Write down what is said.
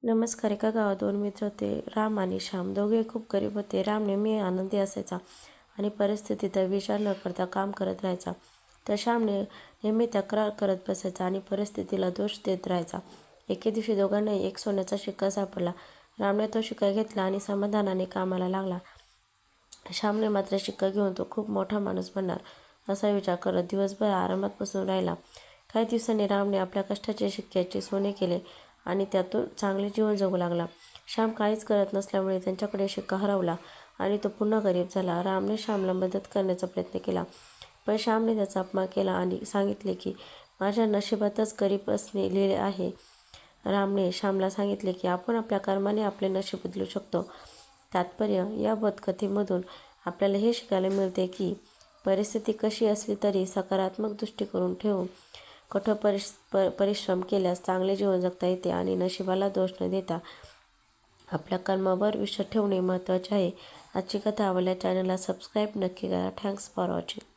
नमस्कार. एका गावात दोन मित्र होते, राम आणि श्याम. दोघे खूप गरीब होते. राम नेहमी आनंदी असायचा आणि परिस्थितीचा विचार न करता काम करत राहायचा. तर श्यामने नेहमी तक्रार करत बसायचा आणि परिस्थितीला दोष देत राहायचा. एके दिवशी दोघांनाही एक सोन्याचा शिक्का सापडला. रामने तो शिक्का घेतला आणि समाधानाने कामाला लागला. श्यामने मात्र शिक्का घेऊन तो खूप मोठा माणूस बनणार असा विचार करत दिवसभर आरामात बसून राहिला. काही दिवसांनी रामने आपल्या कष्टाचे शिक्क्याचे सोने केले आणि त्यातून चांगले जीवन जगू लागला. श्याम काहीच करत नसल्यामुळे त्यांच्याकडे शिक्का हरवला आणि तो पुन्हा गरीब झाला. रामने श्यामला मदत करण्याचा प्रयत्न केला, पण श्यामने त्याचा अपमान केला आणि सांगितले की माझ्या नशिबातच गरीब असणे लिहिले आहे. रामने श्यामला सांगितले की आपण आपल्या कर्माने आपले नशीब बदलू शकतो. तात्पर्य: या बोधकथेमधून आपल्याला हे शिकायला मिळते की परिस्थिती कशी असली तरी सकारात्मक दृष्टिकोन ठेवून कठोर परिश्रम केल्यास चांगले जीवन जगता येते आणि नशिबाला दोष न देता आपल्या कर्मावर विश्वास ठेवणे महत्त्वाचे आहे. आजची कथा आवडल्यास चॅनलला सबस्क्राईब नक्की करा. Thanks for watching.